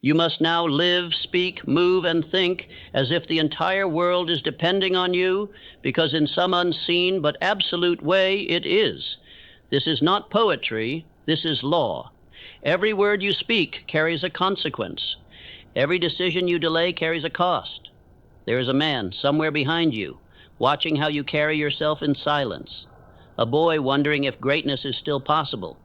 You must now live, speak, move, and think as if the entire world is depending on you, because in some unseen but absolute way it is. This is not poetry, this is law. Every word you speak carries a consequence. Every decision you delay carries a cost. There is a man somewhere behind you, watching how you carry yourself in silence. A boy wondering if greatness is still possible.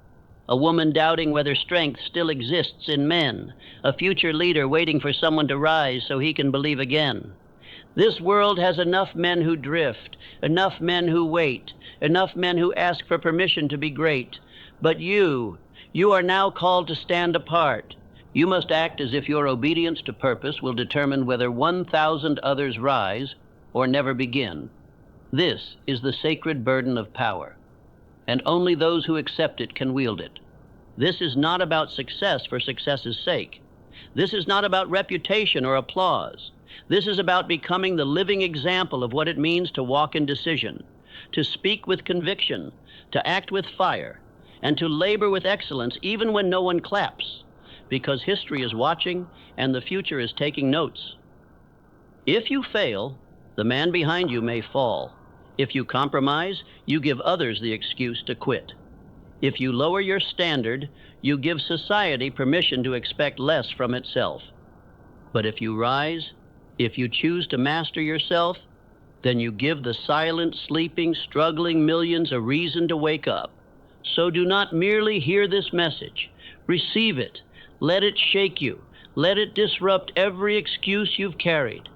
A woman doubting whether strength still exists in men. A future leader waiting for someone to rise so he can believe again. This world has enough men who drift, enough men who wait, enough men who ask for permission to be great. But you are now called to stand apart. You must act as if your obedience to purpose will determine whether 1,000 others rise or never begin. This is the sacred burden of power, and only those who accept it can wield it. This is not about success for success's sake. This is not about reputation or applause. This is about becoming the living example of what it means to walk in decision, to speak with conviction, to act with fire, and to labor with excellence even when no one claps, because history is watching and the future is taking notes. If you fail, the man behind you may fall. If you compromise, you give others the excuse to quit. If you lower your standard, you give society permission to expect less from itself. But if you rise, if you choose to master yourself, then you give the silent, sleeping, struggling millions a reason to wake up. So do not merely hear this message. Receive it. Let it shake you. Let it disrupt every excuse you've carried.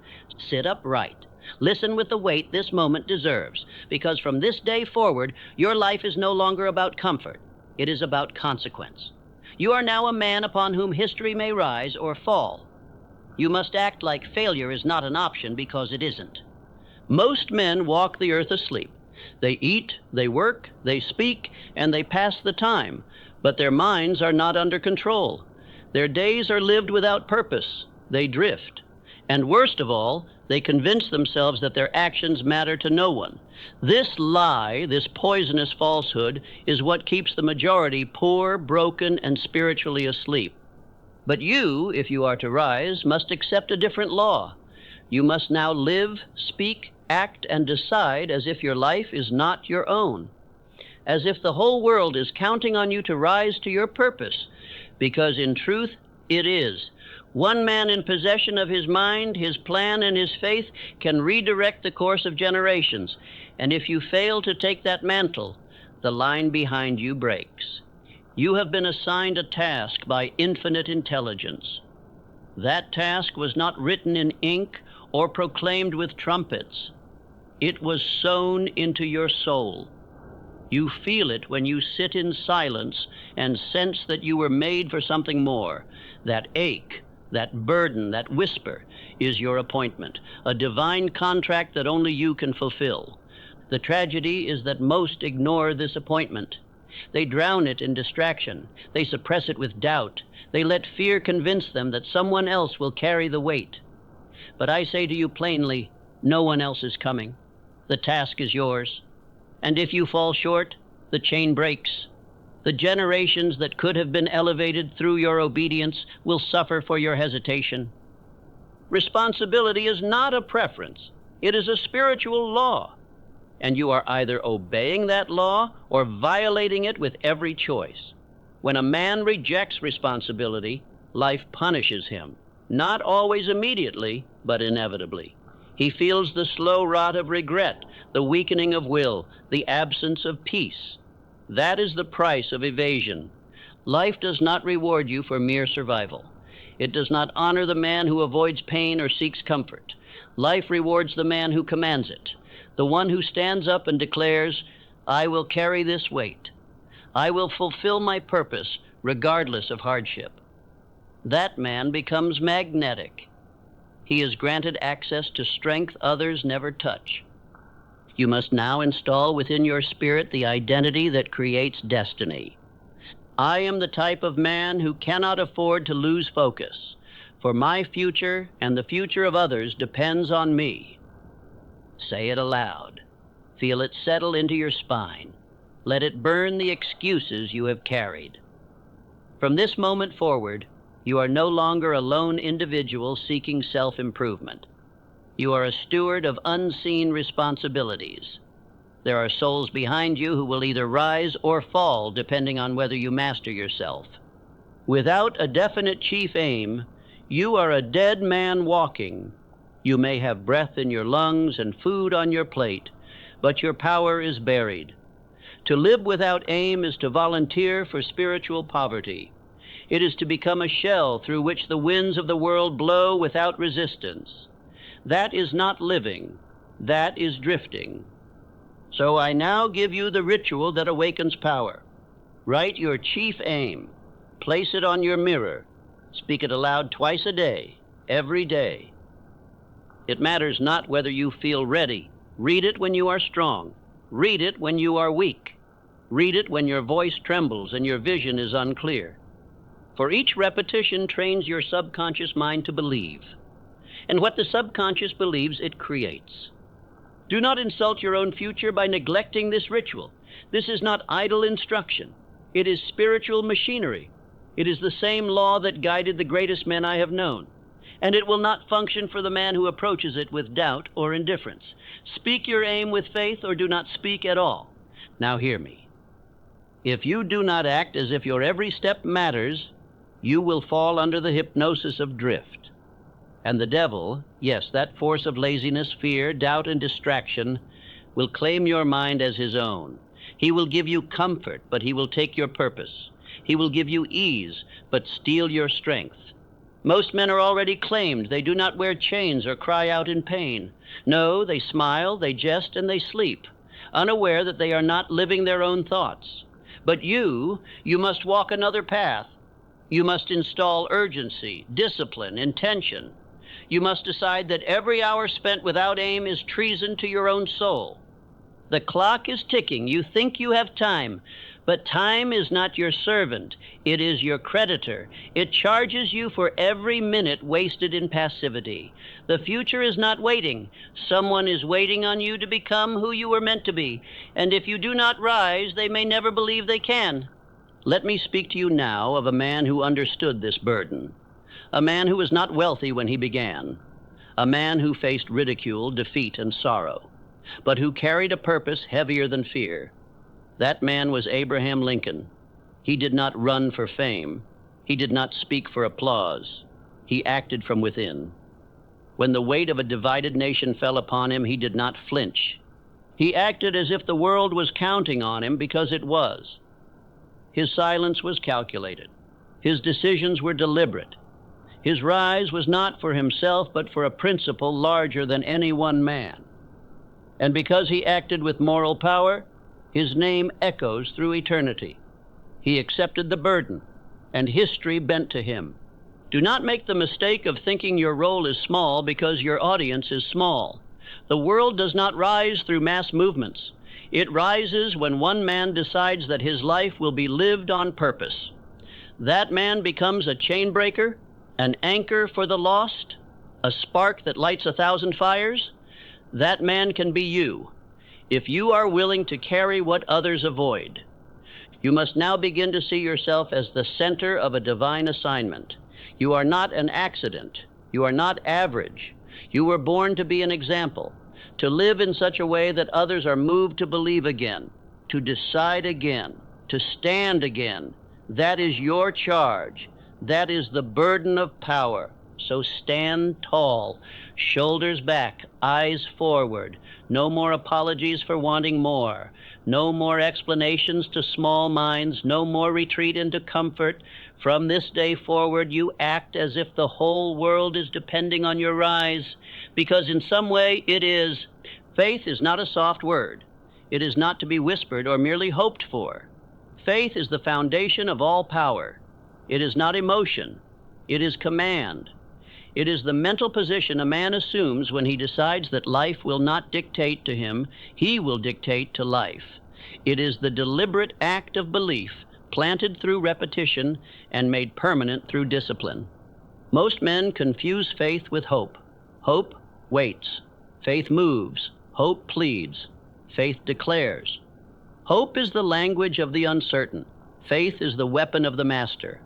Sit upright. Listen with the weight this moment deserves, because from this day forward, your life is no longer about comfort. It is about consequence. You are now a man upon whom history may rise or fall. You must act like failure is not an option, because it isn't. Most men walk the earth asleep. They eat, they work, they speak, and they pass the time, but their minds are not under control. Their days are lived without purpose. They drift. And worst of all, they convince themselves that their actions matter to no one. This lie, this poisonous falsehood, is what keeps the majority poor, broken, and spiritually asleep. But you, if you are to rise, must accept a different law. You must now live, speak, act, and decide as if your life is not your own, as if the whole world is counting on you to rise to your purpose, because in truth, it is. One man in possession of his mind, his plan, and his faith can redirect the course of generations. And if you fail to take that mantle, the line behind you breaks. You have been assigned a task by infinite intelligence. That task was not written in ink or proclaimed with trumpets. It was sown into your soul. You feel it when you sit in silence and sense that you were made for something more. That ache, that burden, that whisper is your appointment, a divine contract that only you can fulfill. The tragedy is that most ignore this appointment. They drown it in distraction. They suppress it with doubt. They let fear convince them that someone else will carry the weight. But I say to you plainly, no one else is coming. The task is yours. And if you fall short, the chain breaks. The generations that could have been elevated through your obedience will suffer for your hesitation. Responsibility is not a preference. It is a spiritual law. And you are either obeying that law or violating it with every choice. When a man rejects responsibility, life punishes him. Not always immediately, but inevitably. He feels the slow rot of regret, the weakening of will, the absence of peace. That is the price of evasion. Life does not reward you for mere survival. It does not honor the man who avoids pain or seeks comfort. Life rewards the man who commands it, the one who stands up and declares, I will carry this weight. I will fulfill my purpose regardless of hardship. That man becomes magnetic. He is granted access to strength others never touch. You must now install within your spirit the identity that creates destiny. I am the type of man who cannot afford to lose focus, for my future and the future of others depends on me. Say it aloud. Feel it settle into your spine. Let it burn the excuses you have carried. From this moment forward, You are no longer a lone individual seeking self-improvement. You are a steward of unseen responsibilities. There are souls behind you who will either rise or fall depending on whether you master yourself. Without a definite chief aim, you are a dead man walking. You may have breath in your lungs and food on your plate, but your power is buried. To live without aim is to volunteer for spiritual poverty. It is to become a shell through which the winds of the world blow without resistance. That is not living. That is drifting. So I now give you the ritual that awakens power. Write your chief aim. Place it on your mirror. Speak it aloud twice a day, every day. It matters not whether you feel ready. Read it when you are strong. Read it when you are weak. Read it when your voice trembles and your vision is unclear. For each repetition trains your subconscious mind to believe. And what the subconscious believes, it creates. Do not insult your own future by neglecting this ritual. This is not idle instruction. It is spiritual machinery. It is the same law that guided the greatest men I have known. And it will not function for the man who approaches it with doubt or indifference. Speak your aim with faith or do not speak at all. Now hear me. If you do not act as if your every step matters, you will fall under the hypnosis of drift. And the devil, yes, that force of laziness, fear, doubt, and distraction, will claim your mind as his own. He will give you comfort, but he will take your purpose. He will give you ease, but steal your strength. Most men are already claimed. They do not wear chains or cry out in pain. No, they smile, they jest, and they sleep, unaware that they are not living their own thoughts. But you must walk another path. You must install urgency, discipline, intention. You must decide that every hour spent without aim is treason to your own soul. The clock is ticking. You think you have time, but time is not your servant. It is your creditor. It charges you for every minute wasted in passivity. The future is not waiting. Someone is waiting on you to become who you were meant to be. And if you do not rise, they may never believe they can. Let me speak to you now of a man who understood this burden. A man who was not wealthy when he began. A man who faced ridicule, defeat, and sorrow, but who carried a purpose heavier than fear. That man was Abraham Lincoln. He did not run for fame. He did not speak for applause. He acted from within. When the weight of a divided nation fell upon him, he did not flinch. He acted as if the world was counting on him, because it was. His silence was calculated. His decisions were deliberate. His rise was not for himself, but for a principle larger than any one man. And because he acted with moral power, his name echoes through eternity. He accepted the burden, and history bent to him. Do not make the mistake of thinking your role is small because your audience is small. The world does not rise through mass movements. It rises when one man decides that his life will be lived on purpose. That man becomes a chain breaker, an anchor for the lost, a spark that lights 1,000 fires. That man can be you, if you are willing to carry what others avoid. You must now begin to see yourself as the center of a divine assignment. You are not an accident. You are not average. You were born to be an example, to live in such a way that others are moved to believe again, to decide again, to stand again. That is your charge. That is the burden of power. So stand tall, shoulders back, eyes forward. No more apologies for wanting more. No more explanations to small minds. No more retreat into comfort. From this day forward, you act as if the whole world is depending on your rise, because in some way it is. Faith is not a soft word. It is not to be whispered or merely hoped for. Faith is the foundation of all power. It is not emotion. It is command. It is the mental position a man assumes when he decides that life will not dictate to him, he will dictate to life. It is the deliberate act of belief, planted through repetition and made permanent through discipline. Most men confuse faith with hope. Hope waits. Faith moves. Hope pleads. Faith declares. Hope is the language of the uncertain. Faith is the weapon of the master.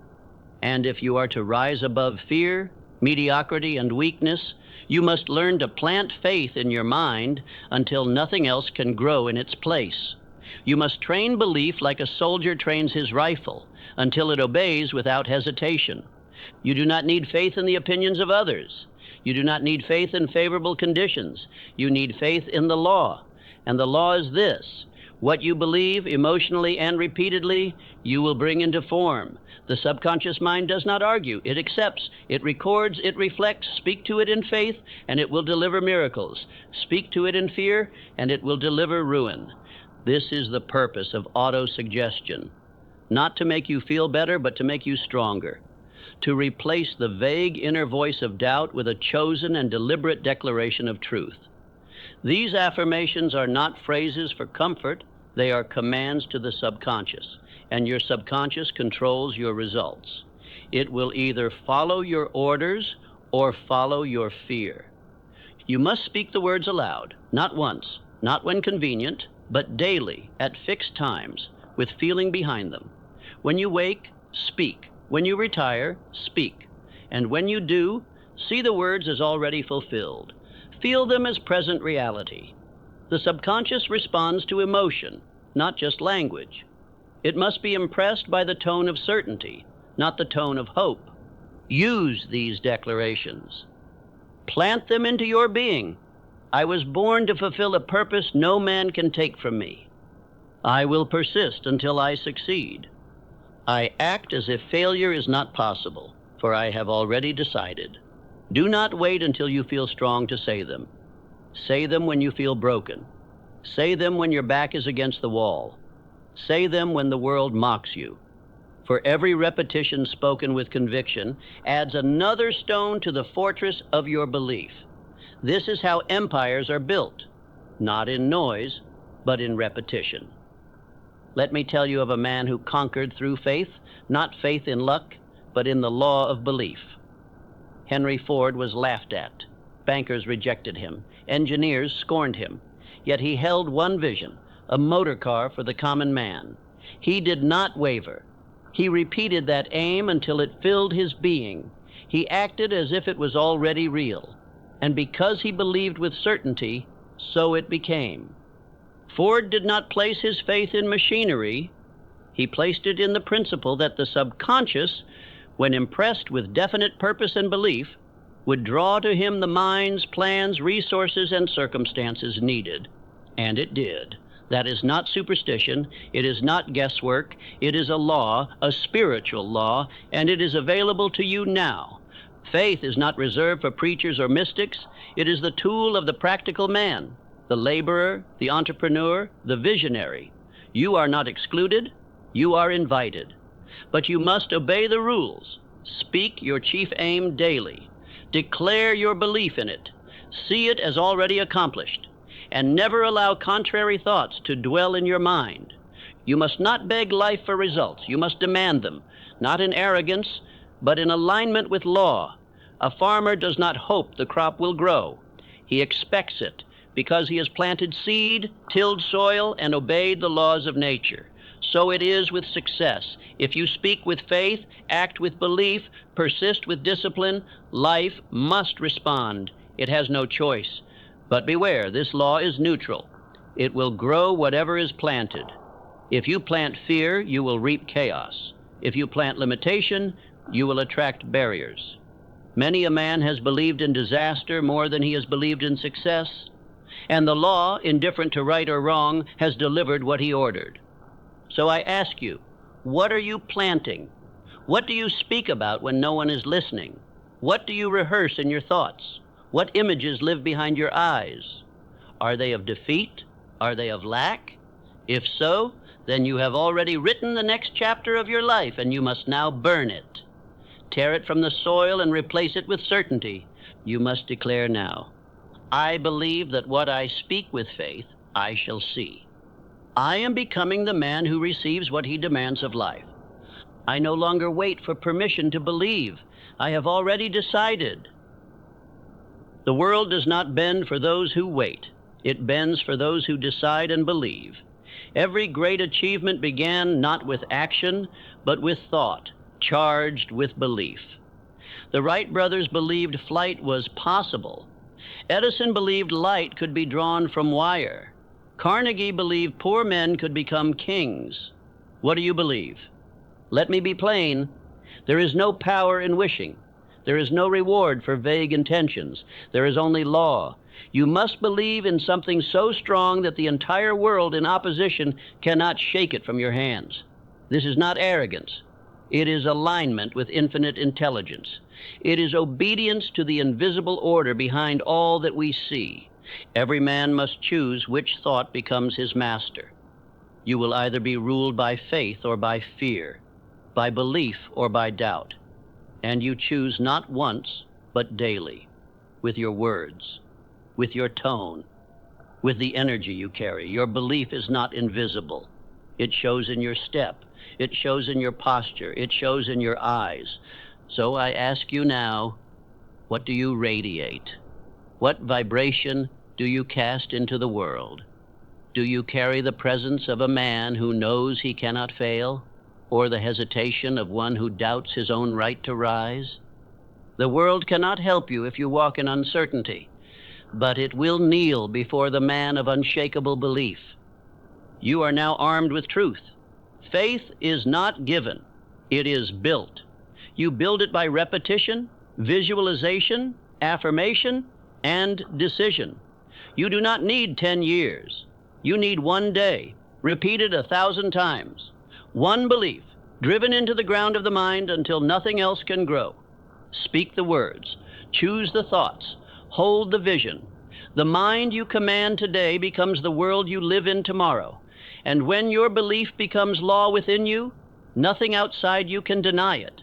And if you are to rise above fear, mediocrity, and weakness, you must learn to plant faith in your mind until nothing else can grow in its place. You must train belief like a soldier trains his rifle until it obeys without hesitation. You do not need faith in the opinions of others. You do not need faith in favorable conditions. You need faith in the law. And the law is this: what you believe emotionally and repeatedly, you will bring into form. The subconscious mind does not argue. It accepts, it records, it reflects. Speak to it in faith, and it will deliver miracles. Speak to it in fear, and it will deliver ruin. This is the purpose of autosuggestion. Not to make you feel better, but to make you stronger. To replace the vague inner voice of doubt with a chosen and deliberate declaration of truth. These affirmations are not phrases for comfort. They are commands to the subconscious, and your subconscious controls your results. It will either follow your orders or follow your fear. You must speak the words aloud, not once, not when convenient, but daily, at fixed times, with feeling behind them. When you wake, speak. When you retire, speak. And when you do, see the words as already fulfilled. Feel them as present reality. The subconscious responds to emotion, not just language. It must be impressed by the tone of certainty, not the tone of hope. Use these declarations. Plant them into your being. I was born to fulfill a purpose no man can take from me. I will persist until I succeed. I act as if failure is not possible, for I have already decided. Do not wait until you feel strong to say them. Say them when you feel broken. Say them when your back is against the wall. Say them when the world mocks you. For every repetition spoken with conviction adds another stone to the fortress of your belief. This is how empires are built, not in noise, but in repetition. Let me tell you of a man who conquered through faith, not faith in luck, but in the law of belief. Henry Ford was laughed at. Bankers rejected him. Engineers scorned him. Yet he held one vision, a motor car for the common man. He did not waver. He repeated that aim until it filled his being. He acted as if it was already real. And because he believed with certainty, so it became. Ford did not place his faith in machinery. He placed it in the principle that the subconscious, when impressed with definite purpose and belief, would draw to him the minds, plans, resources, and circumstances needed. And it did. That is not superstition. It is not guesswork. It is a law, a spiritual law, and it is available to you now. Faith is not reserved for preachers or mystics. It is the tool of the practical man, the laborer, the entrepreneur, the visionary. You are not excluded. You are invited. But you must obey the rules. Speak your chief aim daily. Declare your belief in it. See it as already accomplished. And never allow contrary thoughts to dwell in your mind. You must not beg life for results. You must demand them, not in arrogance, but in alignment with law. A farmer does not hope the crop will grow. He expects it because he has planted seed, tilled soil, and obeyed the laws of nature. So it is with success. If you speak with faith, act with belief, persist with discipline, life must respond. It has no choice. But beware, this law is neutral. It will grow whatever is planted. If you plant fear, you will reap chaos. If you plant limitation, you will attract barriers. Many a man has believed in disaster more than he has believed in success. And the law, indifferent to right or wrong, has delivered what he ordered. So I ask you, what are you planting? What do you speak about when no one is listening? What do you rehearse in your thoughts? What images live behind your eyes? Are they of defeat? Are they of lack? If so, then you have already written the next chapter of your life, and you must now burn it. Tear it from the soil and replace it with certainty. You must declare now, I believe that what I speak with faith, I shall see. I am becoming the man who receives what he demands of life. I no longer wait for permission to believe. I have already decided. The world does not bend for those who wait. It bends for those who decide and believe. Every great achievement began not with action, but with thought. charged with belief. The Wright brothers believed flight was possible. Edison believed light could be drawn from wire. Carnegie believed poor men could become kings. What do you believe? Let me be plain. There is no power in wishing. There is no reward for vague intentions. There is only law. You must believe in something so strong that the entire world in opposition cannot shake it from your hands. This is not arrogance. It is alignment with infinite intelligence. It is obedience to the invisible order behind all that we see. Every man must choose which thought becomes his master. You will either be ruled by faith or by fear, by belief or by doubt. And you choose not once, but daily, with your words, with your tone, with the energy you carry. Your belief is not invisible. It shows in your step. It shows in your posture. It shows in your eyes. So I ask you now, what do you radiate? What vibration do you cast into the world? Do you carry the presence of a man who knows he cannot fail, or the hesitation of one who doubts his own right to rise? The world cannot help you if you walk in uncertainty, but it will kneel before the man of unshakable belief. You are now armed with truth. Faith is not given, it is built. You build it by repetition, visualization, affirmation, and decision. You do not need 10 years. You need one day, repeated 1,000 times. One belief, driven into the ground of the mind until nothing else can grow. Speak the words, choose the thoughts, hold the vision. The mind you command today becomes the world you live in tomorrow. And when your belief becomes law within you, nothing outside you can deny it.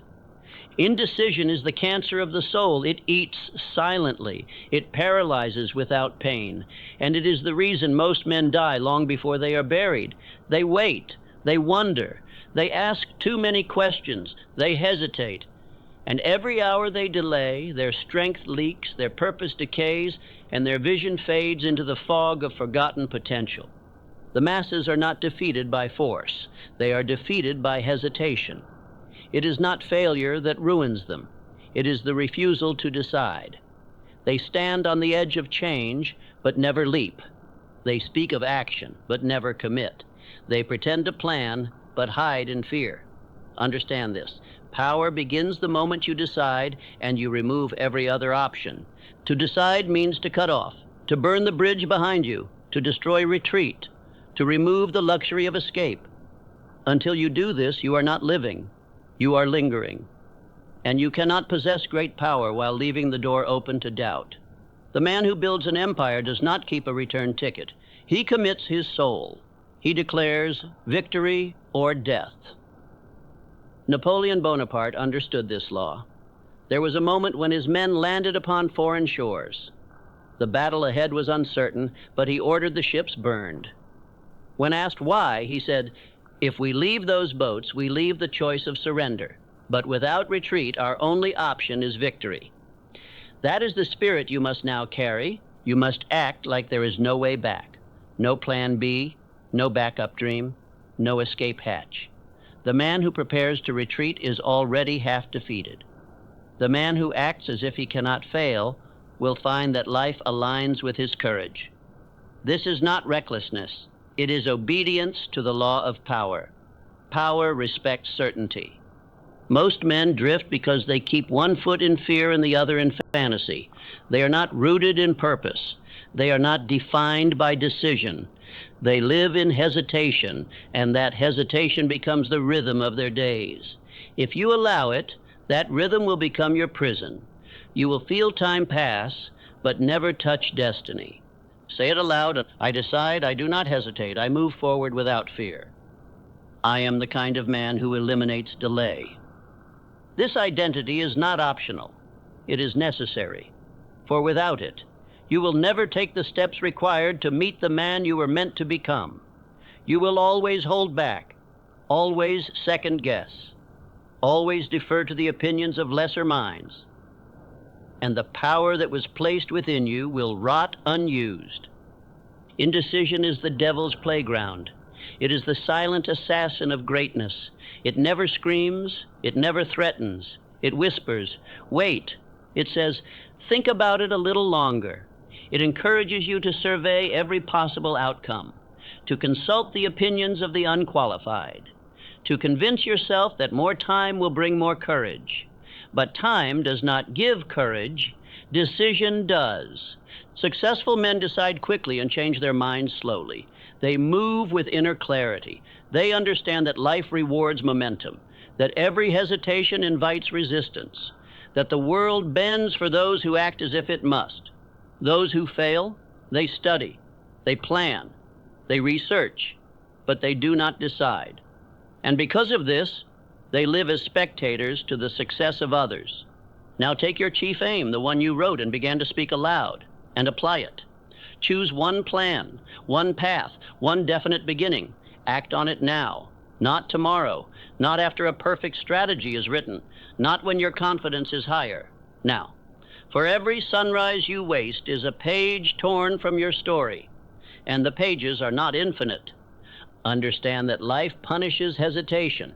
Indecision is the cancer of the soul. It eats silently. It paralyzes without pain. And it is the reason most men die long before they are buried. They wait. They wonder. They ask too many questions. They hesitate. And every hour they delay, their strength leaks, their purpose decays, and their vision fades into the fog of forgotten potential. The masses are not defeated by force. They are defeated by hesitation. It is not failure that ruins them. It is the refusal to decide. They stand on the edge of change, but never leap. They speak of action, but never commit. They pretend to plan, but hide in fear. Understand this. Power begins the moment you decide, and you remove every other option. To decide means to cut off, to burn the bridge behind you, to destroy retreat, to remove the luxury of escape. Until you do this, you are not living. You are lingering. And you cannot possess great power while leaving the door open to doubt. The man who builds an empire does not keep a return ticket. He commits his soul. He declares victory or death. Napoleon Bonaparte understood this law. There was a moment when his men landed upon foreign shores. The battle ahead was uncertain, but he ordered the ships burned. When asked why, he said, "If we leave those boats, we leave the choice of surrender. But without retreat, our only option is victory." That is the spirit you must now carry. You must act like there is no way back. No plan B, no backup dream, no escape hatch. The man who prepares to retreat is already half defeated. The man who acts as if he cannot fail will find that life aligns with his courage. This is not recklessness. It is obedience to the law of power. Power respects certainty. Most men drift because they keep one foot in fear and the other in fantasy. They are not rooted in purpose. They are not defined by decision. They live in hesitation, and that hesitation becomes the rhythm of their days. If you allow it, that rhythm will become your prison. You will feel time pass, but never touch destiny. Say it aloud. I decide, I do not hesitate. I move forward without fear. I am the kind of man who eliminates delay. This identity is not optional. It is necessary. For without it, you will never take the steps required to meet the man you were meant to become. You will always hold back, always second guess, always defer to the opinions of lesser minds. And the power that was placed within you will rot unused. Indecision is the devil's playground. It is the silent assassin of greatness. It never screams. It never threatens. It whispers, wait. It says, think about it a little longer. It encourages you to survey every possible outcome, to consult the opinions of the unqualified, to convince yourself that more time will bring more courage. But time does not give courage. Decision does. Successful men decide quickly and change their minds slowly. They move with inner clarity. They understand that life rewards momentum, that every hesitation invites resistance, that the world bends for those who act as if it must. Those who fail, they study, they plan, they research, but they do not decide. And because of this, they live as spectators to the success of others. Now take your chief aim, the one you wrote and began to speak aloud, and apply it. Choose one plan, one path, one definite beginning. Act on it now, not tomorrow, not after a perfect strategy is written, not when your confidence is higher. Now, for every sunrise you waste is a page torn from your story, and the pages are not infinite. Understand that life punishes hesitation.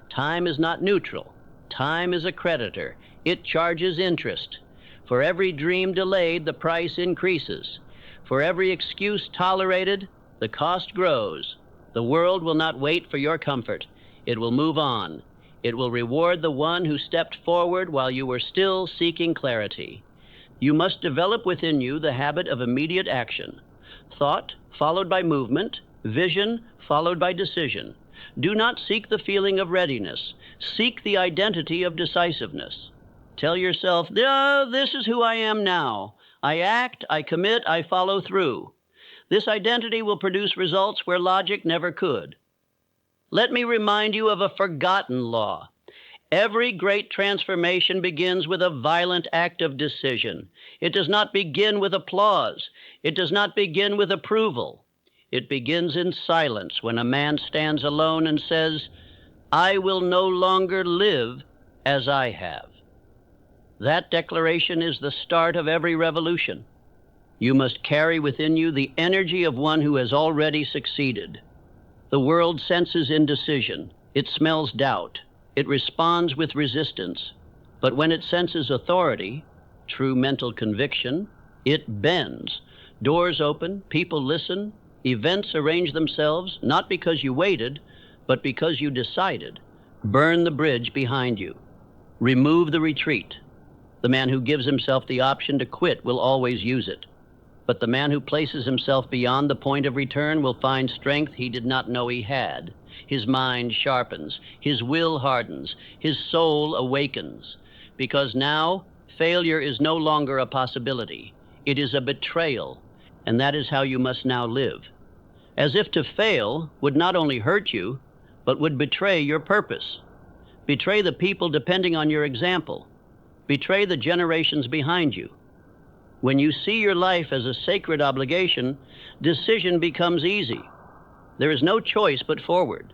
Time is not neutral. Time is a creditor. It charges interest. For every dream delayed, the price increases. For every excuse tolerated, the cost grows. The world will not wait for your comfort. It will move on. It will reward the one who stepped forward while you were still seeking clarity. You must develop within you the habit of immediate action. Thought followed by movement, vision followed by decision. Do not seek the feeling of readiness. Seek the identity of decisiveness. Tell yourself, this is who I am now. I act, I commit, I follow through. This identity will produce results where logic never could. Let me remind you of a forgotten law. Every great transformation begins with a violent act of decision. It does not begin with applause. It does not begin with approval. It begins in silence when a man stands alone and says, I will no longer live as I have. That declaration is the start of every revolution. You must carry within you the energy of one who has already succeeded. The world senses indecision. It smells doubt. It responds with resistance. But when it senses authority, true mental conviction, it bends. Doors open, people listen, events arrange themselves, not because you waited, but because you decided. Burn the bridge behind you. Remove the retreat. The man who gives himself the option to quit will always use it. But the man who places himself beyond the point of return will find strength he did not know he had. His mind sharpens, his will hardens, his soul awakens. Because now, failure is no longer a possibility. It is a betrayal, and that is how you must now live. As if to fail would not only hurt you, but would betray your purpose. Betray the people depending on your example. Betray the generations behind you. When you see your life as a sacred obligation, decision becomes easy. There is no choice but forward.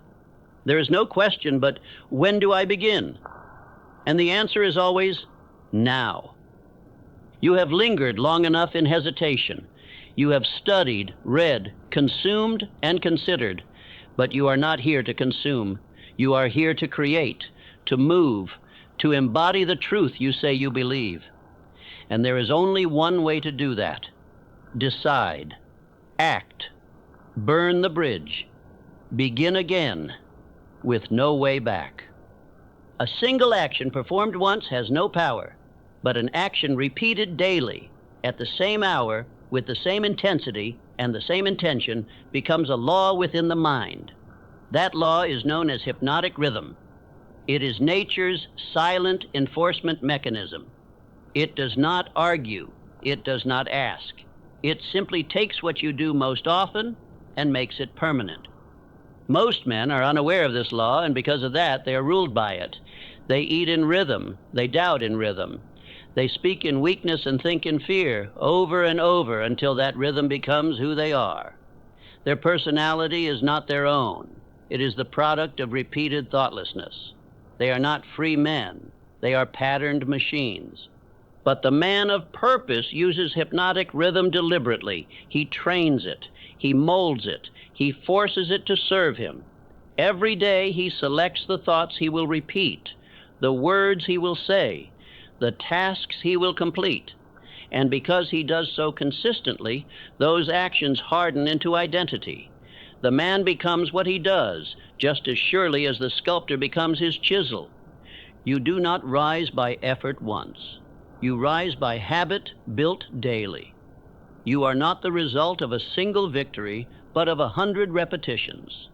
There is no question but, when do I begin? And the answer is always, now. You have lingered long enough in hesitation. You have studied, read, consumed, and considered, but you are not here to consume. You are here to create, to move, to embody the truth you say you believe. And there is only one way to do that. Decide. Act. Burn the bridge. Begin again, with no way back. A single action performed once has no power, but an action repeated daily, at the same hour, with the same intensity and the same intention, becomes a law within the mind. That law is known as hypnotic rhythm. It is nature's silent enforcement mechanism. It does not argue. It does not ask. It simply takes what you do most often and makes it permanent. Most men are unaware of this law, and because of that, they are ruled by it. They eat in rhythm. They doubt in rhythm. They speak in weakness and think in fear, over and over, until that rhythm becomes who they are. Their personality is not their own. It is the product of repeated thoughtlessness. They are not free men. They are patterned machines. But the man of purpose uses hypnotic rhythm deliberately. He trains it. He molds it. He forces it to serve him. Every day he selects the thoughts he will repeat, the words he will say, the tasks he will complete. And because he does so consistently, those actions harden into identity. The man becomes what he does, just as surely as the sculptor becomes his chisel. You do not rise by effort once. You rise by habit built daily. You are not the result of a single victory, but of 100 repetitions.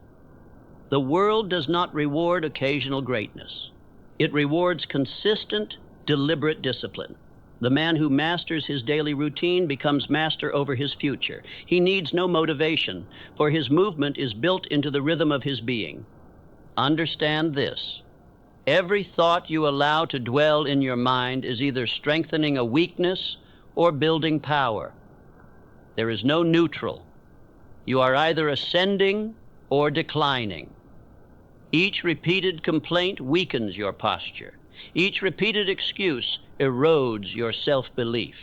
The world does not reward occasional greatness. It rewards consistent, deliberate discipline. The man who masters his daily routine becomes master over his future. He needs no motivation, for his movement is built into the rhythm of his being. Understand this. Every thought you allow to dwell in your mind is either strengthening a weakness or building power. There is no neutral. You are either ascending or declining. Each repeated complaint weakens your posture. Each repeated excuse erodes your self-belief.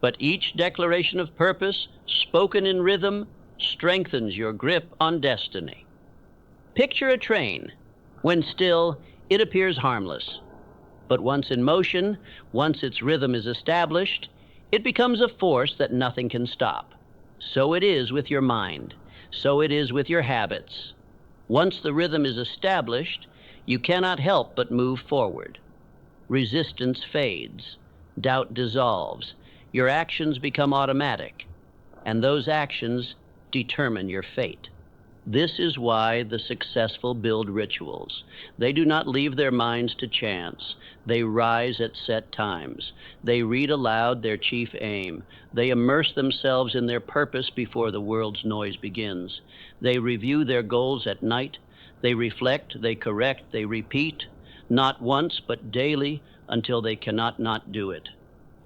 But each declaration of purpose, spoken in rhythm, strengthens your grip on destiny. Picture a train. When still, it appears harmless. But once in motion, once its rhythm is established, it becomes a force that nothing can stop. So it is with your mind. So it is with your habits. Once the rhythm is established, you cannot help but move forward. Resistance fades. Doubt dissolves. Your actions become automatic. And those actions determine your fate. This is why the successful build rituals. They do not leave their minds to chance. They rise at set times. They read aloud their chief aim. They immerse themselves in their purpose before the world's noise begins. They review their goals at night. They reflect, they correct, they repeat, not once but daily until they cannot not do it.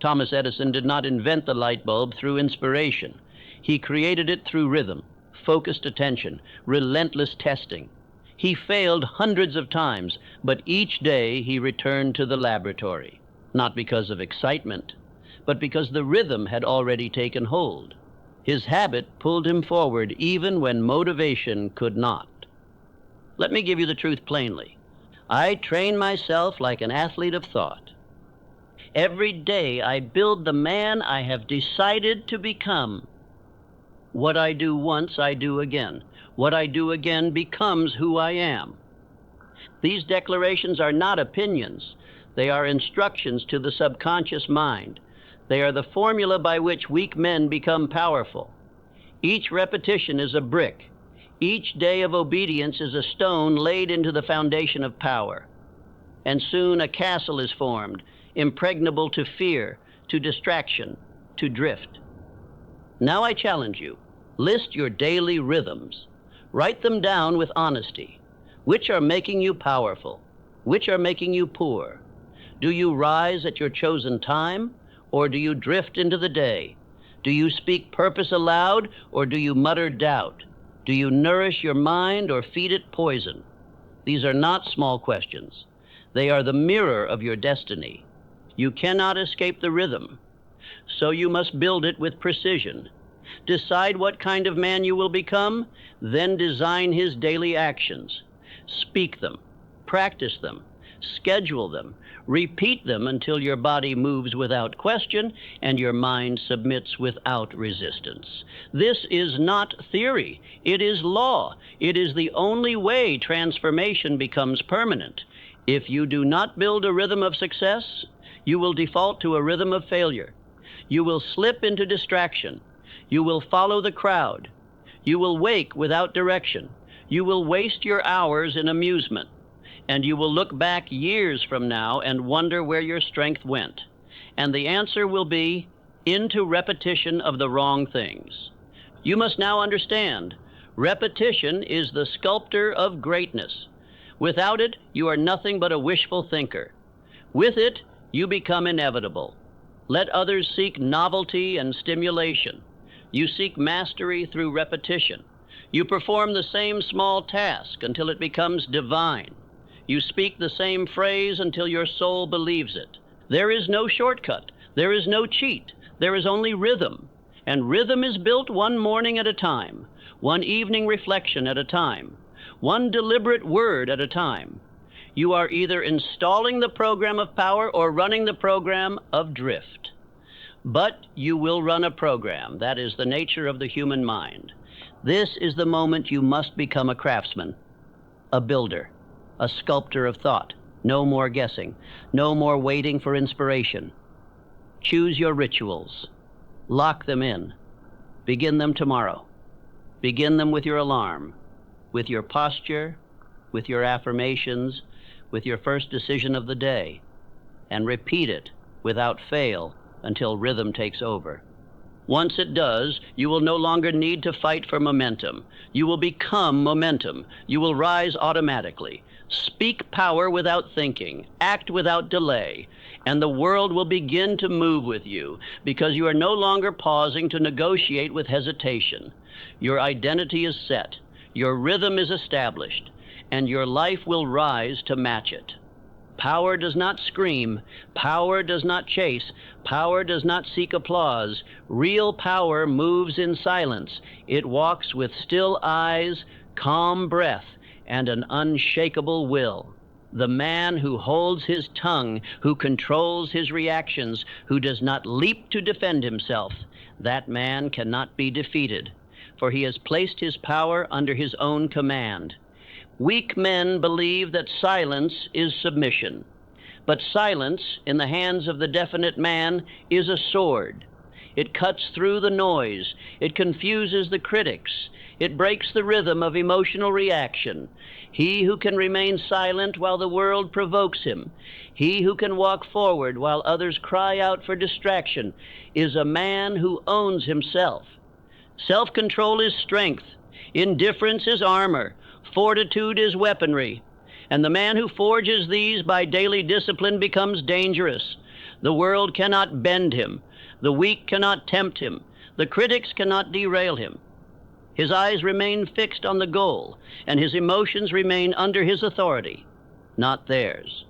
Thomas Edison did not invent the light bulb through inspiration. He created it through rhythm, focused attention, relentless testing. He failed hundreds of times, but each day he returned to the laboratory, not because of excitement, but because the rhythm had already taken hold. His habit pulled him forward even when motivation could not. Let me give you the truth plainly. I train myself like an athlete of thought. Every day I build the man I have decided to become. What I do once, I do again. What I do again becomes who I am. These declarations are not opinions. They are instructions to the subconscious mind. They are the formula by which weak men become powerful. Each repetition is a brick. Each day of obedience is a stone laid into the foundation of power. And soon a castle is formed, impregnable to fear, to distraction, to drift. Now I challenge you. List your daily rhythms. Write them down with honesty. Which are making you powerful? Which are making you poor? Do you rise at your chosen time, or do you drift into the day? Do you speak purpose aloud, or do you mutter doubt? Do you nourish your mind or feed it poison? These are not small questions. They are the mirror of your destiny. You cannot escape the rhythm, so you must build it with precision. Decide what kind of man you will become, then design his daily actions. Speak them, practice them, schedule them, repeat them until your body moves without question and your mind submits without resistance. This is not theory. It is law. It is the only way transformation becomes permanent. If you do not build a rhythm of success, you will default to a rhythm of failure. You will slip into distraction. You will follow the crowd. You will wake without direction. You will waste your hours in amusement. And you will look back years from now and wonder where your strength went. And the answer will be into repetition of the wrong things. You must now understand, repetition is the sculptor of greatness. Without it, you are nothing but a wishful thinker. With it, you become inevitable. Let others seek novelty and stimulation. You seek mastery through repetition. You perform the same small task until it becomes divine. You speak the same phrase until your soul believes it. There is no shortcut. There is no cheat. There is only rhythm. And rhythm is built one morning at a time, one evening reflection at a time, one deliberate word at a time. You are either installing the program of power or running the program of drift. But you will run a program. That is the nature of the human mind. This is the moment you must become a craftsman, a builder, a sculptor of thought. No more guessing, no more waiting for inspiration. Choose your rituals. Lock them in. Begin them tomorrow. Begin them with your alarm, with your posture, with your affirmations, with your first decision of the day, and repeat it without fail until rhythm takes over. Once it does, you will no longer need to fight for momentum. You will become momentum. You will rise automatically. Speak power without thinking. Act without delay. And the world will begin to move with you because you are no longer pausing to negotiate with hesitation. Your identity is set. Your rhythm is established. And your life will rise to match it. Power does not scream. Power does not chase. Power does not seek applause. Real power moves in silence. It walks with still eyes, calm breath, and an unshakable will. The man who holds his tongue, who controls his reactions, who does not leap to defend himself, that man cannot be defeated, for he has placed his power under his own command. Weak men believe that silence is submission. But silence, in the hands of the definite man, is a sword. It cuts through the noise. It confuses the critics. It breaks the rhythm of emotional reaction. He who can remain silent while the world provokes him, he who can walk forward while others cry out for distraction, is a man who owns himself. Self-control is strength. Indifference is armor. Fortitude is weaponry, and the man who forges these by daily discipline becomes dangerous. The world cannot bend him. The weak cannot tempt him. The critics cannot derail him. His eyes remain fixed on the goal, and his emotions remain under his authority, not theirs.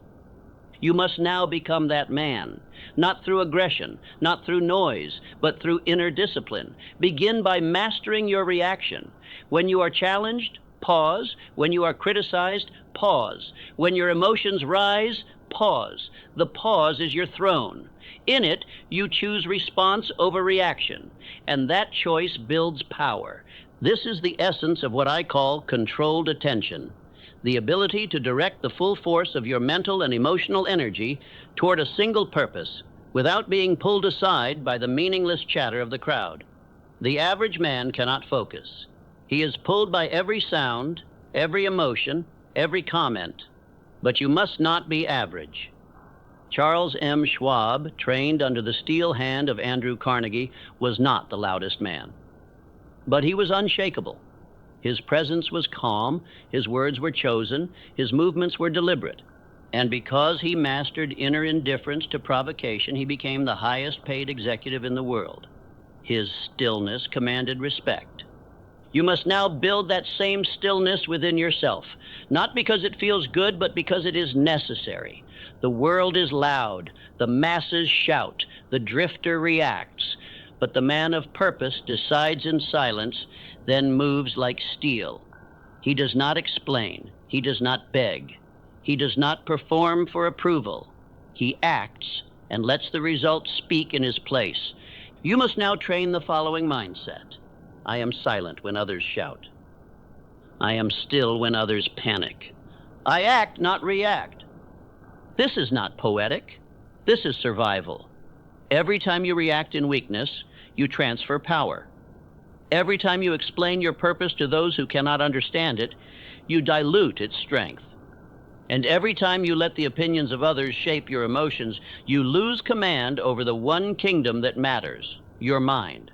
You must now become that man, not through aggression, not through noise, but through inner discipline. Begin by mastering your reaction. When you are challenged, pause. When you are criticized, pause. When your emotions rise, pause. The pause is your throne. In it, you choose response over reaction, and that choice builds power. This is the essence of what I call controlled attention, the ability to direct the full force of your mental and emotional energy toward a single purpose without being pulled aside by the meaningless chatter of the crowd. The average man cannot focus. He is pulled by every sound, every emotion, every comment. But you must not be average. Charles M. Schwab, trained under the steel hand of Andrew Carnegie, was not the loudest man. But he was unshakable. His presence was calm, his words were chosen, his movements were deliberate. And because he mastered inner indifference to provocation, he became the highest paid executive in the world. His stillness commanded respect. You must now build that same stillness within yourself, not because it feels good, but because it is necessary. The world is loud, the masses shout, the drifter reacts, but the man of purpose decides in silence, then moves like steel. He does not explain, he does not beg, he does not perform for approval. He acts and lets the results speak in his place. You must now train the following mindset. I am silent when others shout. I am still when others panic. I act, not react. This is not poetic. This is survival. Every time you react in weakness, you transfer power. Every time you explain your purpose to those who cannot understand it, you dilute its strength. And every time you let the opinions of others shape your emotions, you lose command over the one kingdom that matters, your mind.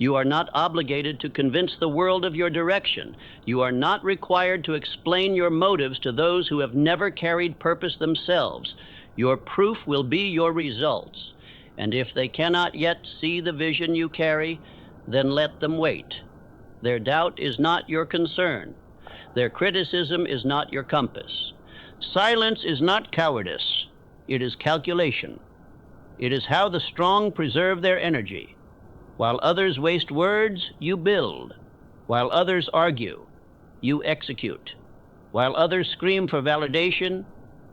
You are not obligated to convince the world of your direction. You are not required to explain your motives to those who have never carried purpose themselves. Your proof will be your results. And if they cannot yet see the vision you carry, then let them wait. Their doubt is not your concern. Their criticism is not your compass. Silence is not cowardice. It is calculation. It is how the strong preserve their energy. While others waste words, you build. While others argue, you execute. While others scream for validation,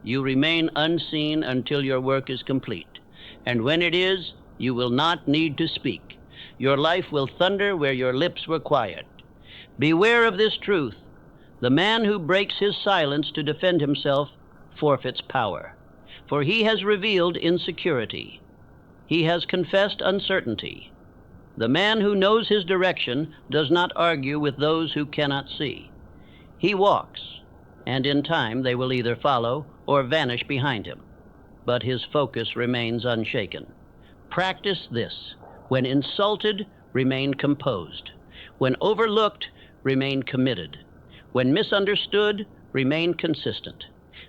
you remain unseen until your work is complete. And when it is, you will not need to speak. Your life will thunder where your lips were quiet. Beware of this truth. The man who breaks his silence to defend himself forfeits power, for he has revealed insecurity. He has confessed uncertainty. The man who knows his direction does not argue with those who cannot see. He walks, and in time they will either follow or vanish behind him, but his focus remains unshaken. Practice this. When insulted, remain composed. When overlooked, remain committed. When misunderstood, remain consistent.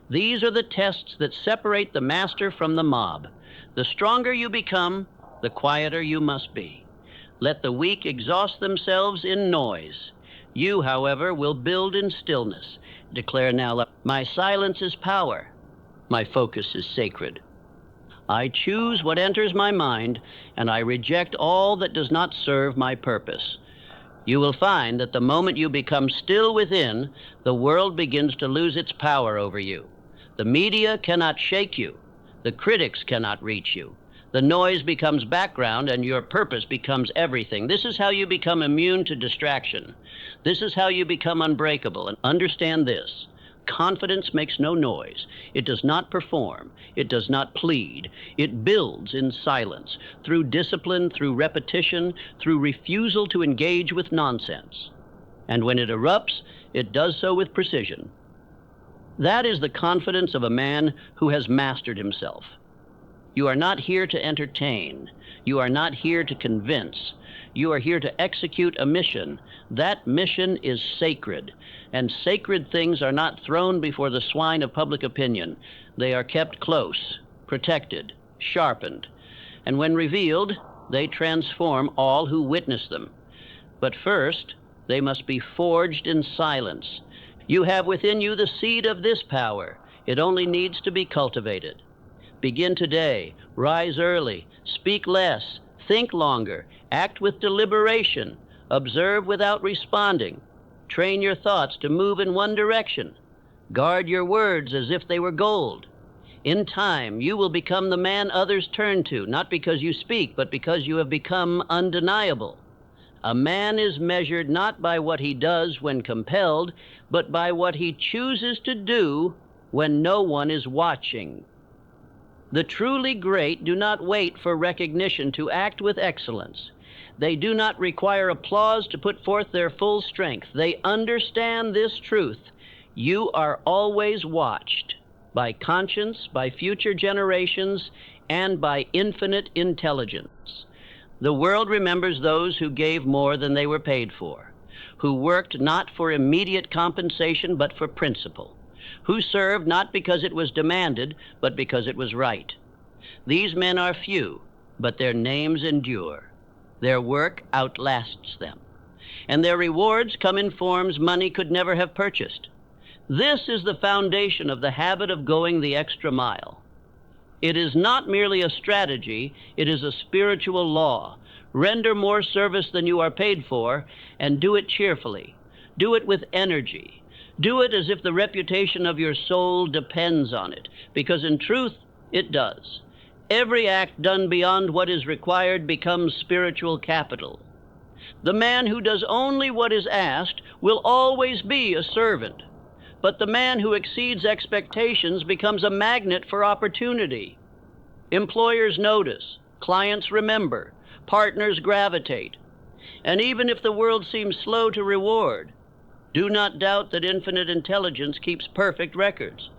These are the tests that separate the master from the mob. The stronger you become, the quieter you must be. Let the weak exhaust themselves in noise. You, however, will build in stillness. Declare now, my silence is power. My focus is sacred. I choose what enters my mind, and I reject all that does not serve my purpose. You will find that the moment you become still within, the world begins to lose its power over you. The media cannot shake you. The critics cannot reach you. The noise becomes background, and your purpose becomes everything. This is how you become immune to distraction. This is how you become unbreakable. And understand this. Confidence makes no noise. It does not perform. It does not plead. It builds in silence, through discipline, through repetition, through refusal to engage with nonsense. And when it erupts, it does so with precision. That is the confidence of a man who has mastered himself. You are not here to entertain. You are not here to convince. You are here to execute a mission. That mission is sacred, and sacred things are not thrown before the swine of public opinion. They are kept close, protected, sharpened, and when revealed, they transform all who witness them. But first, they must be forged in silence. You have within you the seed of this power. It only needs to be cultivated. Begin today. Rise early. Speak less. Think longer. Act with deliberation. Observe without responding. Train your thoughts to move in one direction. Guard your words as if they were gold. In time, you will become the man others turn to, not because you speak, but because you have become undeniable. A man is measured not by what he does when compelled, but by what he chooses to do when no one is watching. The truly great do not wait for recognition to act with excellence. They do not require applause to put forth their full strength. They understand this truth. You are always watched by conscience, by future generations, and by infinite intelligence. The world remembers those who gave more than they were paid for, who worked not for immediate compensation but for principle, who served not because it was demanded but because it was right. These men are few, but their names endure. Their work outlasts them, and their rewards come in forms money could never have purchased. This is the foundation of the habit of going the extra mile. It is not merely a strategy, it is a spiritual law. Render more service than you are paid for, and do it cheerfully. Do it with energy. Do it as if the reputation of your soul depends on it, because in truth, it does. Every act done beyond what is required becomes spiritual capital. The man who does only what is asked will always be a servant. But the man who exceeds expectations becomes a magnet for opportunity. Employers notice, clients remember, partners gravitate. And even if the world seems slow to reward, do not doubt that infinite intelligence keeps perfect records.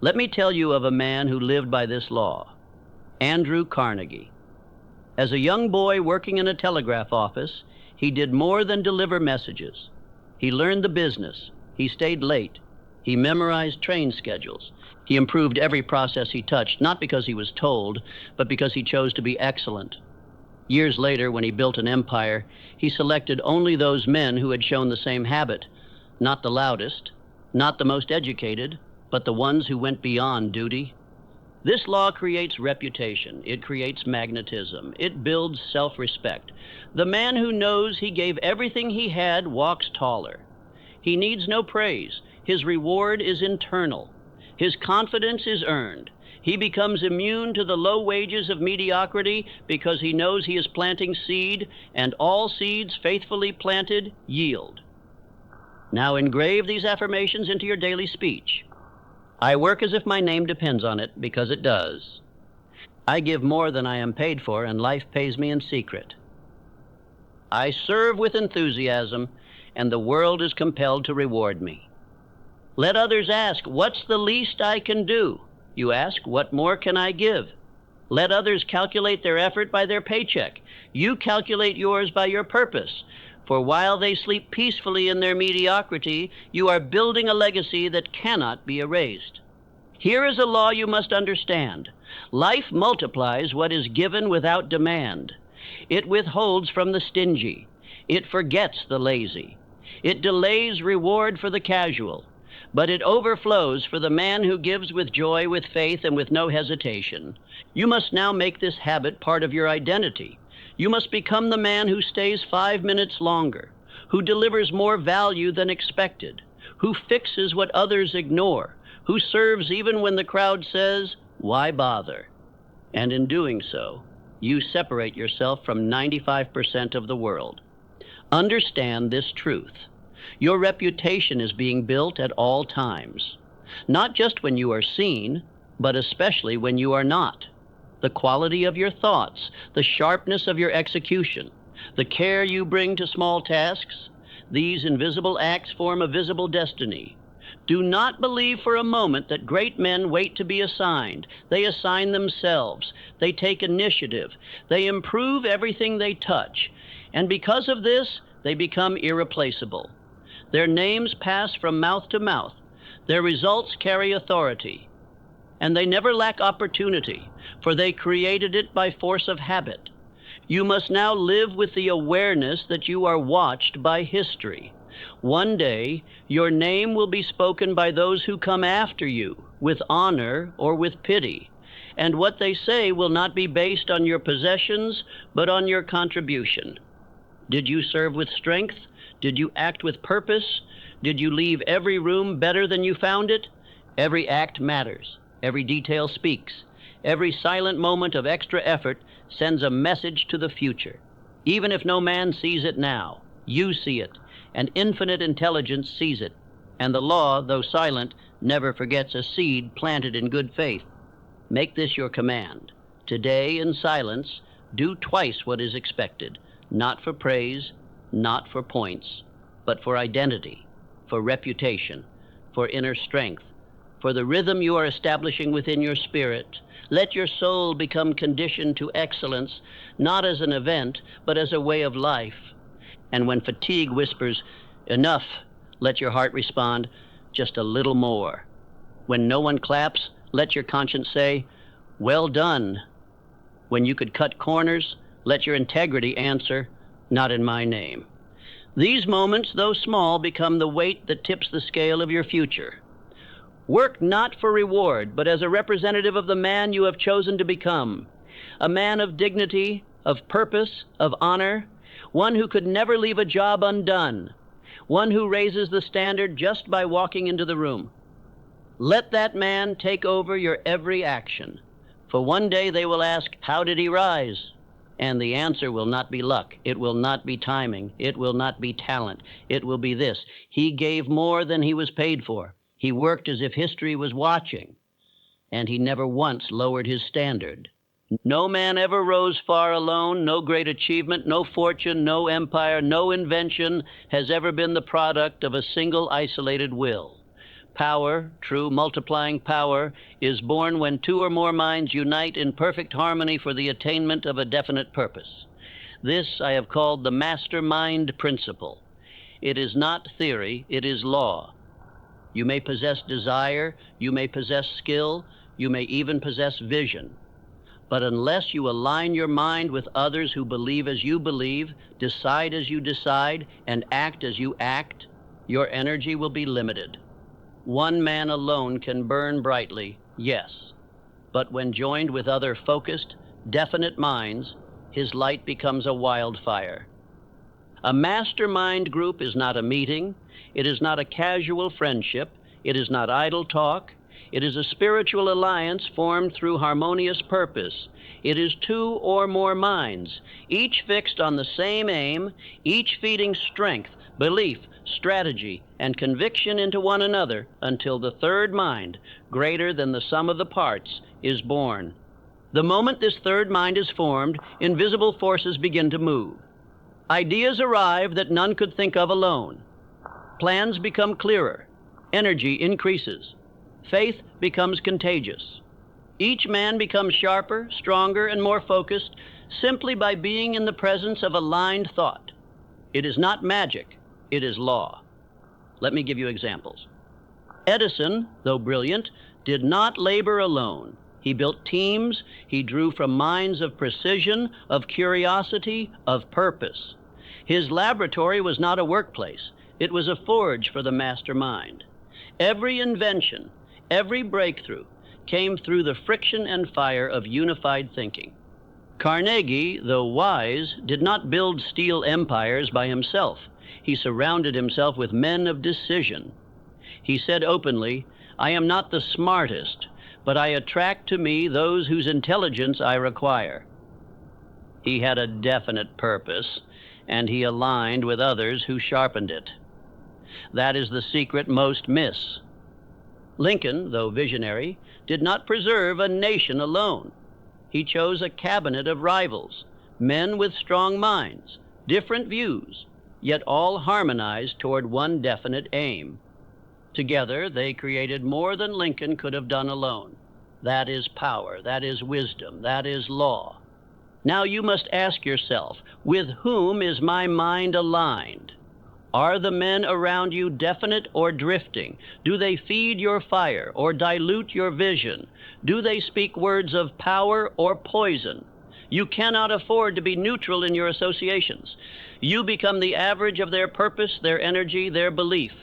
Let me tell you of a man who lived by this law, Andrew Carnegie. As a young boy working in a telegraph office, he did more than deliver messages. He learned the business. He stayed late. He memorized train schedules. He improved every process he touched, not because he was told, but because he chose to be excellent. Years later, when he built an empire, he selected only those men who had shown the same habit, not the loudest, not the most educated, but the ones who went beyond duty. This law creates reputation. It creates magnetism. It builds self-respect. The man who knows he gave everything he had walks taller. He needs no praise. His reward is internal. His confidence is earned. He becomes immune to the low wages of mediocrity because he knows he is planting seed, and all seeds faithfully planted yield. Now engrave these affirmations into your daily speech. I work as if my name depends on it, because it does. I give more than I am paid for, and life pays me in secret. I serve with enthusiasm, and the world is compelled to reward me. Let others ask, what's the least I can do? You ask, what more can I give? Let others calculate their effort by their paycheck. You calculate yours by your purpose. For while they sleep peacefully in their mediocrity, you are building a legacy that cannot be erased. Here is a law you must understand. Life multiplies what is given without demand. It withholds from the stingy. It forgets the lazy. It delays reward for the casual. But it overflows for the man who gives with joy, with faith, and with no hesitation. You must now make this habit part of your identity. You must become the man who stays 5 minutes longer, who delivers more value than expected, who fixes what others ignore, who serves even when the crowd says, why bother? And in doing so, you separate yourself from 95% of the world. Understand this truth. Your reputation is being built at all times, not just when you are seen, but especially when you are not. The quality of your thoughts, the sharpness of your execution, the care you bring to small tasks, these invisible acts form a visible destiny. Do not believe for a moment that great men wait to be assigned. They assign themselves. They take initiative. They improve everything they touch. And because of this, they become irreplaceable. Their names pass from mouth to mouth. Their results carry authority. And they never lack opportunity, for they created it by force of habit. You must now live with the awareness that you are watched by history. One day, your name will be spoken by those who come after you, with honor or with pity. And what they say will not be based on your possessions, but on your contribution. Did you serve with strength? Did you act with purpose? Did you leave every room better than you found it? Every act matters. Every detail speaks. Every silent moment of extra effort sends a message to the future. Even if no man sees it now, you see it, and infinite intelligence sees it. And the law, though silent, never forgets a seed planted in good faith. Make this your command. Today, in silence, do twice what is expected, not for praise, not for points, but for identity, for reputation, for inner strength, for the rhythm you are establishing within your spirit. Let your soul become conditioned to excellence, not as an event, but as a way of life. And when fatigue whispers, enough, let your heart respond, just a little more. When no one claps, let your conscience say, well done. When you could cut corners, let your integrity answer, not in my name. These moments, though small, become the weight that tips the scale of your future. Work not for reward, but as a representative of the man you have chosen to become. A man of dignity, of purpose, of honor, one who could never leave a job undone, one who raises the standard just by walking into the room. Let that man take over your every action, for one day they will ask, how did he rise? And the answer will not be luck. It will not be timing. It will not be talent. It will be this: he gave more than he was paid for. He worked as if history was watching, and he never once lowered his standard. No man ever rose far alone. No great achievement, no fortune, no empire, no invention has ever been the product of a single isolated will. Power, true multiplying power, is born when two or more minds unite in perfect harmony for the attainment of a definite purpose. This I have called the mastermind principle. It is not theory, it is law. You may possess desire, you may possess skill, you may even possess vision. But unless you align your mind with others who believe as you believe, decide as you decide, and act as you act, your energy will be limited. One man alone can burn brightly, yes, but when joined with other focused, definite minds, his light becomes a wildfire. A mastermind group is not a meeting, it is not a casual friendship, it is not idle talk, it is a spiritual alliance formed through harmonious purpose. It is two or more minds, each fixed on the same aim, each feeding strength, belief, strategy, and conviction into one another until the third mind, greater than the sum of the parts, is born. The moment this third mind is formed, invisible forces begin to move. Ideas arrive that none could think of alone. Plans become clearer. Energy increases. Faith becomes contagious. Each man becomes sharper, stronger, and more focused simply by being in the presence of aligned thought. It is not magic, it is law. Let me give you examples. Edison, though brilliant, did not labor alone. He built teams, he drew from minds of precision, of curiosity, of purpose. His laboratory was not a workplace, it was a forge for the mastermind. Every invention, every breakthrough came through the friction and fire of unified thinking. Carnegie, though wise, did not build steel empires by himself. He surrounded himself with men of decision. He said openly, "I am not the smartest, but I attract to me those whose intelligence I require." He had a definite purpose, and he aligned with others who sharpened it. That is the secret most miss. Lincoln, though visionary, did not preserve a nation alone. He chose a cabinet of rivals, men with strong minds, different views, yet all harmonized toward one definite aim. Together, they created more than Lincoln could have done alone. That is power, that is wisdom, that is law. Now you must ask yourself, with whom is my mind aligned? Are the men around you definite or drifting? Do they feed your fire or dilute your vision? Do they speak words of power or poison? You cannot afford to be neutral in your associations. You become the average of their purpose, their energy, their belief.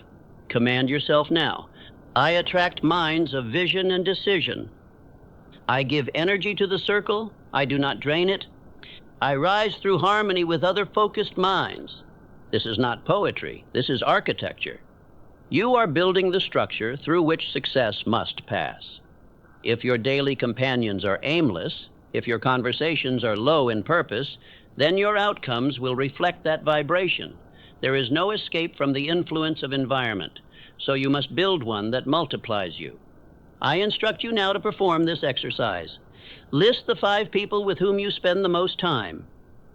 Command yourself now. I attract minds of vision and decision. I give energy to the circle. I do not drain it. I rise through harmony with other focused minds. This is not poetry. This is architecture. You are building the structure through which success must pass. If your daily companions are aimless, if your conversations are low in purpose, then your outcomes will reflect that vibration. There is no escape from the influence of environment, so you must build one that multiplies you. I instruct you now to perform this exercise. List the 5 people with whom you spend the most time.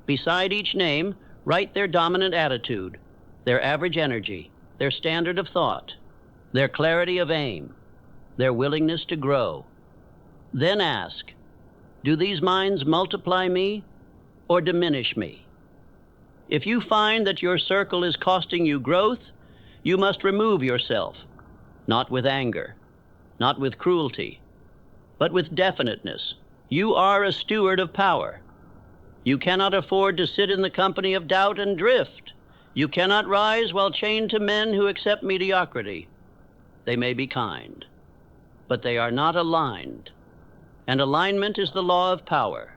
Beside each name, write their dominant attitude, their average energy, their standard of thought, their clarity of aim, their willingness to grow. Then ask, do these minds multiply me or diminish me? If you find that your circle is costing you growth, you must remove yourself, not with anger, not with cruelty, but with definiteness. You are a steward of power. You cannot afford to sit in the company of doubt and drift. You cannot rise while chained to men who accept mediocrity. They may be kind, but they are not aligned. And alignment is the law of power.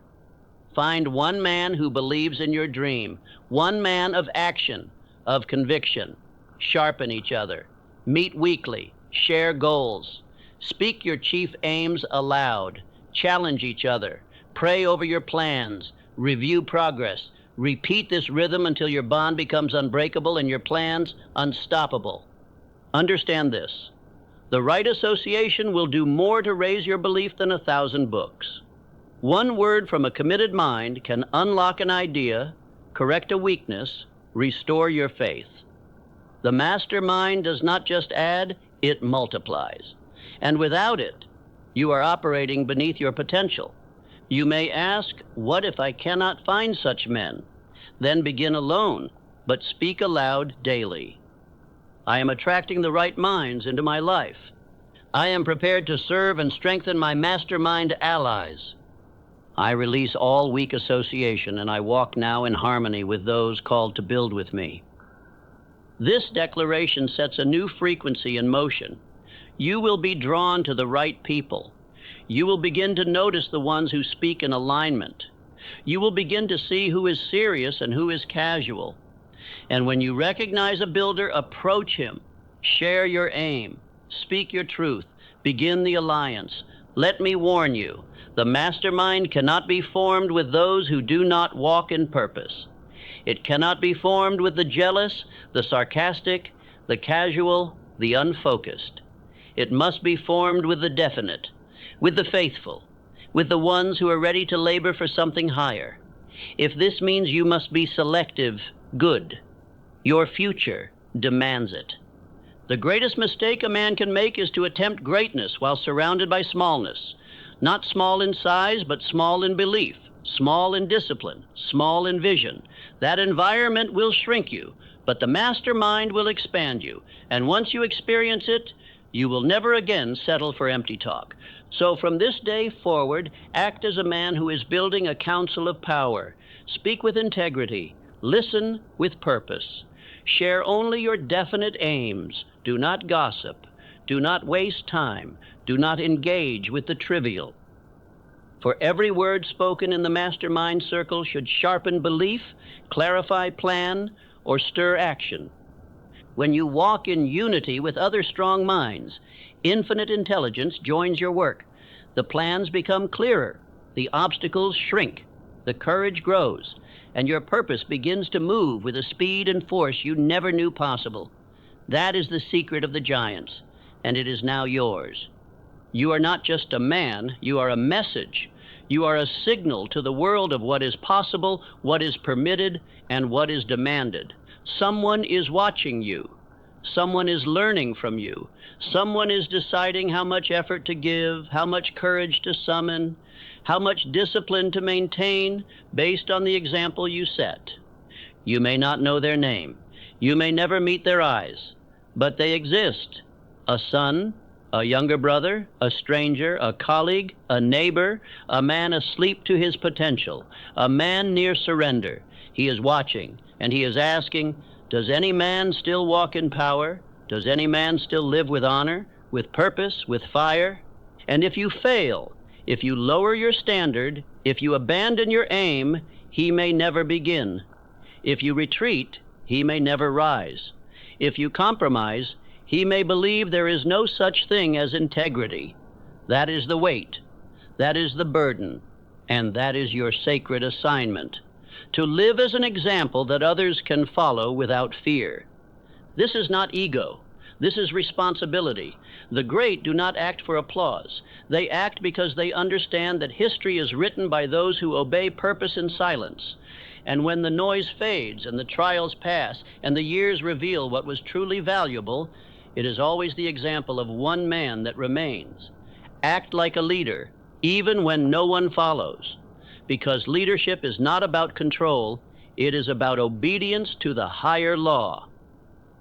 Find one man who believes in your dream, one man of action, of conviction. Sharpen each other. Meet weekly. Share goals. Speak your chief aims aloud. Challenge each other. Pray over your plans. Review progress. Repeat this rhythm until your bond becomes unbreakable and your plans unstoppable. Understand this. The right association will do more to raise your belief than 1,000 books. One word from a committed mind can unlock an idea, correct a weakness, restore your faith. The mastermind does not just add, it multiplies. And without it, you are operating beneath your potential. You may ask, what if I cannot find such men? Then begin alone, but speak aloud daily. I am attracting the right minds into my life. I am prepared to serve and strengthen my mastermind allies. I release all weak association, and I walk now in harmony with those called to build with me. This declaration sets a new frequency in motion. You will be drawn to the right people. You will begin to notice the ones who speak in alignment. You will begin to see who is serious and who is casual. And when you recognize a builder, approach him. Share your aim. Speak your truth. Begin the alliance. Let me warn you, the mastermind cannot be formed with those who do not walk in purpose. It cannot be formed with the jealous, the sarcastic, the casual, the unfocused. It must be formed with the definite, with the faithful, with the ones who are ready to labor for something higher. If this means you must be selective, good. Your future demands it. The greatest mistake a man can make is to attempt greatness while surrounded by smallness. Not small in size, but small in belief, small in discipline, small in vision. That environment will shrink you, but the mastermind will expand you. And once you experience it, you will never again settle for empty talk. So from this day forward, act as a man who is building a council of power. Speak with integrity. Listen with purpose. Share only your definite aims. Do not gossip. Do not waste time. Do not engage with the trivial. For every word spoken in the mastermind circle should sharpen belief, clarify plan, or stir action. When you walk in unity with other strong minds, infinite intelligence joins your work. The plans become clearer. The obstacles shrink. The courage grows. And your purpose begins to move with a speed and force you never knew possible. That is the secret of the giants, and it is now yours. You are not just a man, you are a message. You are a signal to the world of what is possible, what is permitted, and what is demanded. Someone is watching you. Someone is learning from you. Someone is deciding how much effort to give, how much courage to summon, how much discipline to maintain based on the example you set. You may not know their name. You may never meet their eyes, but they exist. A son, a younger brother, a stranger, a colleague, a neighbor, a man asleep to his potential, a man near surrender. He is watching, and he is asking, does any man still walk in power? Does any man still live with honor, with purpose, with fire? And if you fail, if you lower your standard, if you abandon your aim, he may never begin. If you retreat, he may never rise. If you compromise, he may believe there is no such thing as integrity. That is the weight, that is the burden, and that is your sacred assignment. To live as an example that others can follow without fear. This is not ego. This is responsibility. The great do not act for applause. They act because they understand that history is written by those who obey purpose in silence. And when the noise fades and the trials pass and the years reveal what was truly valuable, it is always the example of one man that remains. Act like a leader, even when no one follows. Because leadership is not about control, it is about obedience to the higher law.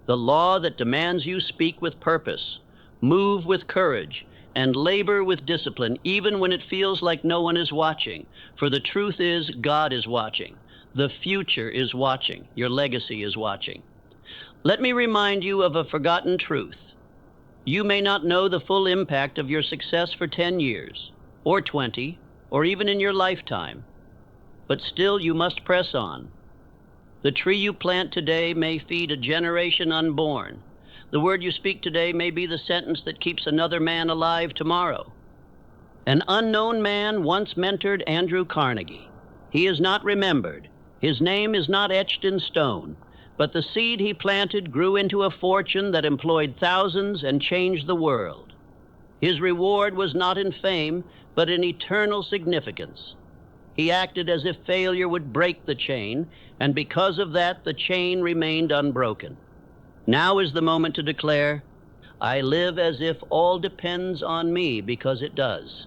The law that demands you speak with purpose, move with courage, and labor with discipline, even when it feels like no one is watching. For the truth is, God is watching. The future is watching. Your legacy is watching. Let me remind you of a forgotten truth. You may not know the full impact of your success for 10 years, or 20, or even in your lifetime, but still you must press on. The tree you plant today may feed a generation unborn. The word you speak today may be the sentence that keeps another man alive tomorrow. An unknown man once mentored Andrew Carnegie. He is not remembered. His name is not etched in stone, but the seed he planted grew into a fortune that employed thousands and changed the world. His reward was not in fame, but in eternal significance. He acted as if failure would break the chain, and because of that, the chain remained unbroken. Now is the moment to declare, I live as if all depends on me, because it does.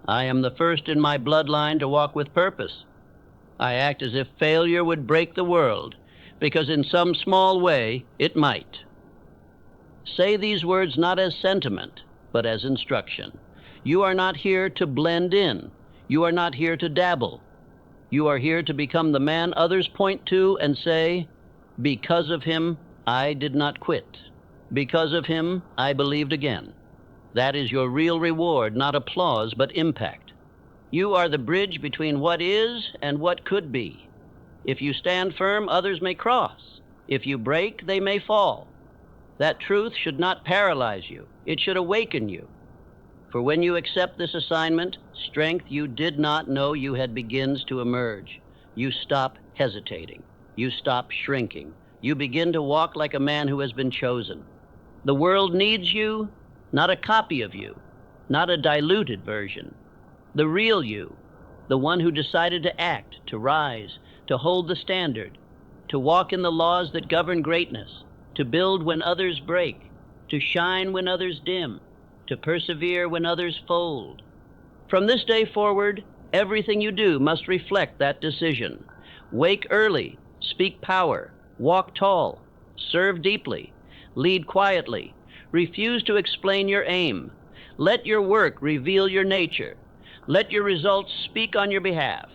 I am the first in my bloodline to walk with purpose. I act as if failure would break the world, because in some small way it might. Say these words not as sentiment, but as instruction. You are not here to blend in. You are not here to dabble. You are here to become the man others point to and say, because of him, I did not quit. Because of him, I believed again. That is your real reward, not applause, but impact. You are the bridge between what is and what could be. If you stand firm, others may cross. If you break, they may fall. That truth should not paralyze you. It should awaken you. For when you accept this assignment, strength you did not know you had begins to emerge. You stop hesitating. You stop shrinking. You begin to walk like a man who has been chosen. The world needs you, not a copy of you, not a diluted version. The real you, the one who decided to act, to rise, to hold the standard, to walk in the laws that govern greatness, to build when others break, to shine when others dim, to persevere when others fold. From this day forward, everything you do must reflect that decision. Wake early, speak power, walk tall, serve deeply, lead quietly, refuse to explain your aim. Let your work reveal your nature. Let your results speak on your behalf.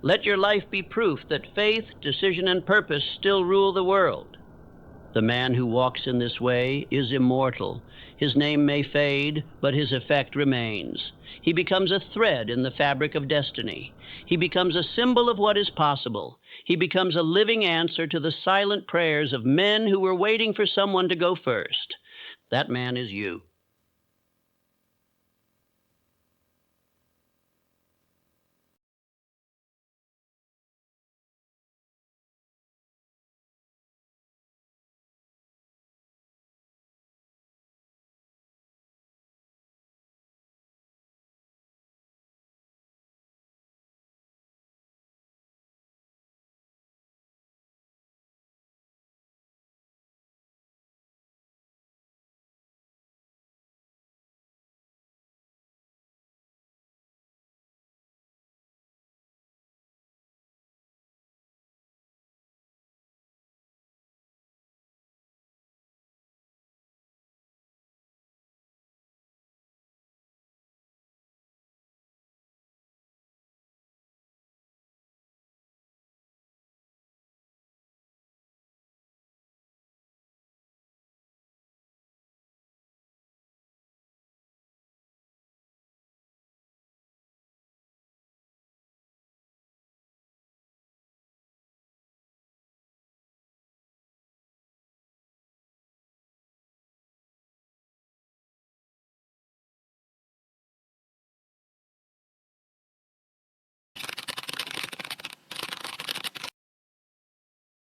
Let your life be proof that faith, decision, and purpose still rule the world. The man who walks in this way is immortal. His name may fade, but his effect remains. He becomes a thread in the fabric of destiny. He becomes a symbol of what is possible. He becomes a living answer to the silent prayers of men who were waiting for someone to go first. That man is you.